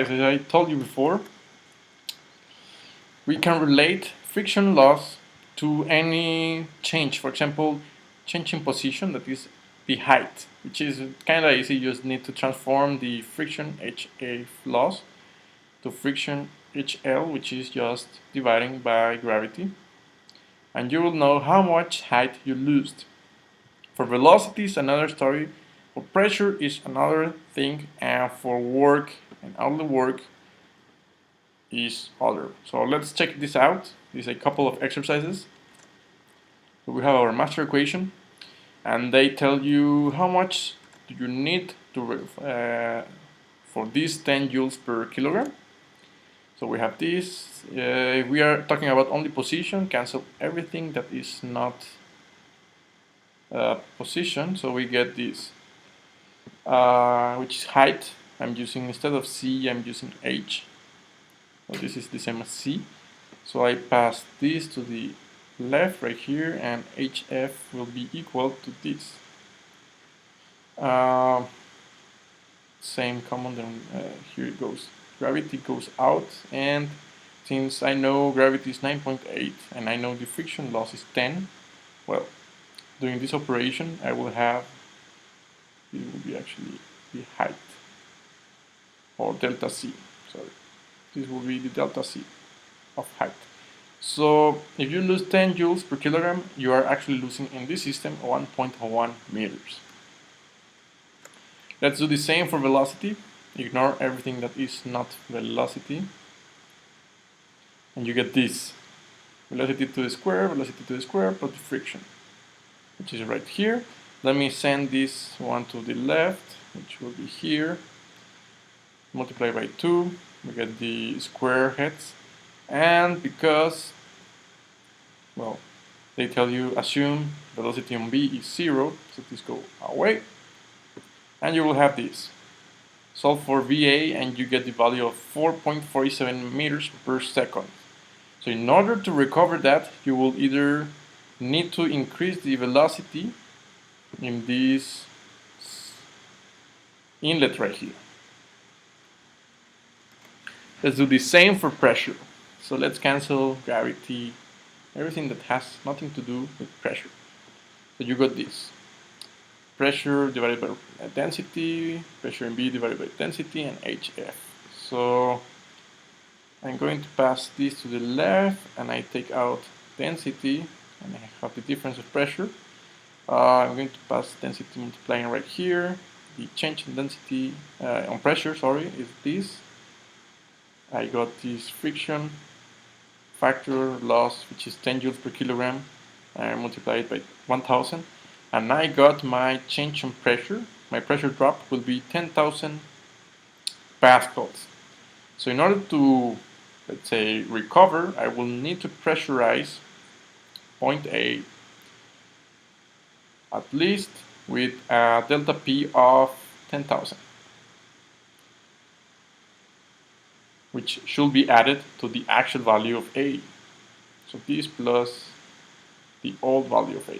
guys, as I told you before, we can relate friction loss to any change. For example, change in position, that is the height, which is kind of easy. You just need to transform the friction HA loss to friction HL, which is just dividing by gravity. And you will know how much height you lost. For velocity is another story, for pressure is another thing, and for work and all the work is other. So let's check this out. These are a couple of exercises. So we have our master equation, and they tell you how much do you need to for this 10 joules per kilogram. So we have this. If we are talking about only position, cancel everything that is not position. So we get this, which is height. I'm using, instead of C, I'm using H. So this is the same as C. So I pass this to the left right here, and HF will be equal to this. Same common, then here it goes. Gravity goes out, and since I know gravity is 9.8 and I know the friction loss is 10, well, doing this operation I will have, it will be actually the height, or delta C, sorry. This will be the delta C of height. So if you lose 10 joules per kilogram, you are actually losing in this system 1.1 meters. Let's do the same for velocity. Ignore everything that is not velocity, and you get this. Velocity to the square plus the friction, which is right here. Let me send this one to the left, which will be here. Multiply by 2, we get the square heads. And because, well, they tell you assume velocity on B is 0, so this go away, and you will have this. Solve for VA and you get the value of 4.47 meters per second. So in order to recover that, you will either need to increase the velocity in this inlet right here. Let's do the same for pressure. So let's cancel gravity, everything that has nothing to do with pressure. So you got this. Pressure divided by density, pressure in B divided by density, and HF. So I'm going to pass this to the left, and I take out density, and I have the difference of pressure. I'm going to pass density multiplying right here. The change in density, on pressure, sorry, is this. I got this friction factor loss, which is 10 joules per kilogram. I multiply it by 1000. And I got my change in pressure. My pressure drop will be 10,000 pascals. So in order to, let's say, recover, I will need to pressurize point A at least with a delta P of 10,000, which should be added to the actual value of A. So this plus the old value of A.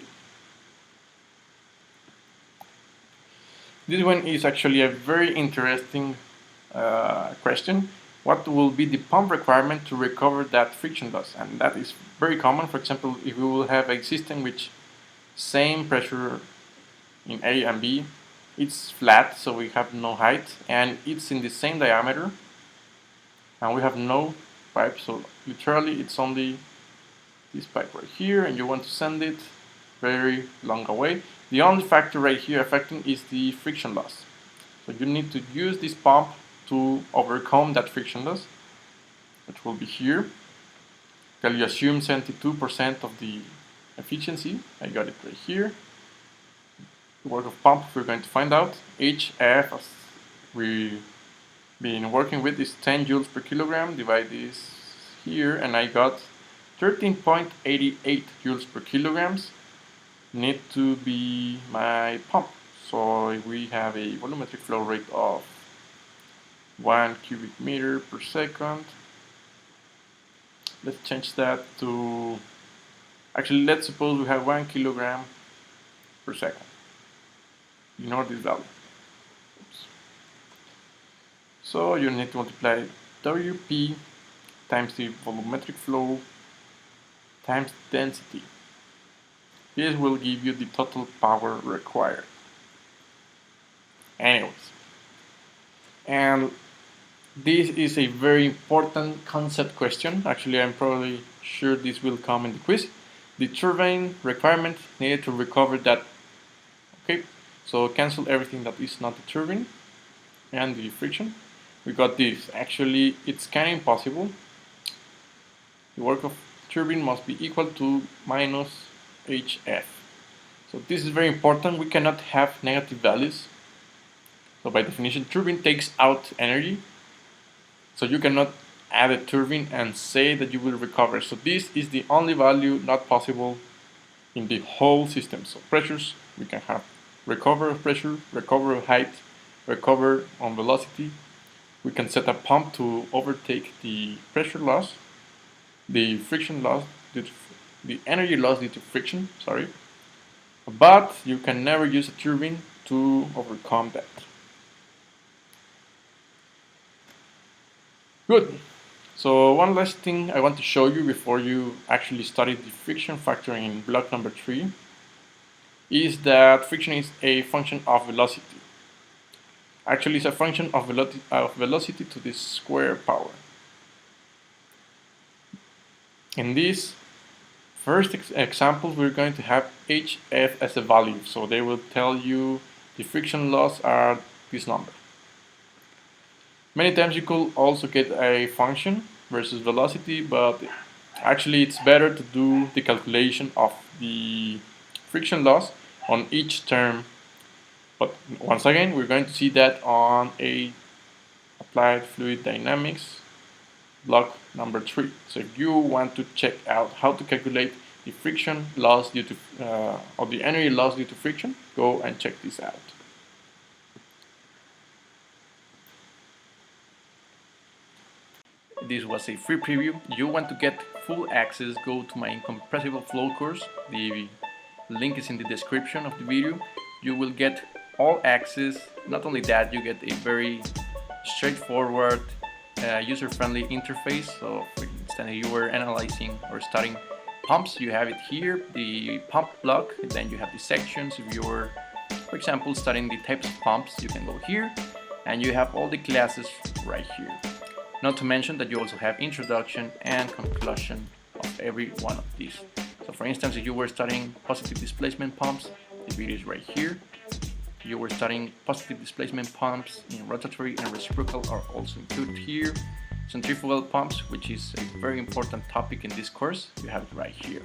This one is actually a very interesting question. What will be the pump requirement to recover that friction loss? And that is very common. For example, if we will have a system which same pressure in A and B, it's flat, so we have no height, and it's in the same diameter, and we have no pipe, so literally it's only this pipe right here, and you want to send it very long away. The only factor right here affecting is the friction loss. So you need to use this pump to overcome that friction loss, which will be here. Can you assume 72% of the efficiency? I got it right here. The work of pump, we're going to find out. HF, as we've been working with, is 10 joules per kilogram. Divide this here, and I got 13.88 joules per kilograms. Need to be my pump. So we have a volumetric flow rate of 1 cubic meter per second. Let's change that to, actually let's suppose we have 1 kilogram per second. Ignore this value. Oops. So you need to multiply WP times the volumetric flow times density. This will give you the total power required. Anyways, and this is a very important concept question. Actually, I'm probably sure this will come in the quiz. The turbine requirement needed to recover that. Okay, so cancel everything that is not the turbine and the friction. We got this. Actually, it's kind of impossible. The work of turbine must be equal to minus HF. So this is very important. We cannot have negative values. So by definition, turbine takes out energy. So you cannot add a turbine and say that you will recover. So this is the only value not possible in the whole system. So pressures, we can have recover of pressure, recover of height, recover on velocity. We can set a pump to overtake the pressure loss, the friction loss, the energy loss due to friction, sorry. But you can never use a turbine to overcome that. Good. So one last thing I want to show you before you actually study the friction factor in block number 3 is that friction is a function of velocity. Actually, it's a function of velocity to the square power. In this first example, we're going to have HF as a value. So they will tell you the friction loss are this number. Many times you could also get a function versus velocity, but actually it's better to do the calculation of the friction loss on each term. But once again, we're going to see that on a applied fluid dynamics block number 3. So if you want to check out how to calculate the friction loss due to or the energy loss due to friction, go and check this out. This was a free preview. You want to get full access, go to my incompressible flow course. The link is in the description of the video. You will get all access. Not only that, you get a very straightforward, user-friendly interface. So for instance, if you were analyzing or studying pumps, you have it here, the pump block, and then you have the sections. If you were, for example, studying the types of pumps, you can go here, and you have all the classes right here. Not to mention that you also have introduction and conclusion of every one of these. So for instance, if you were studying positive displacement pumps, the video is right here. If you were studying positive displacement pumps in rotatory and reciprocal are also included here. Centrifugal pumps, which is a very important topic in this course, you have it right here.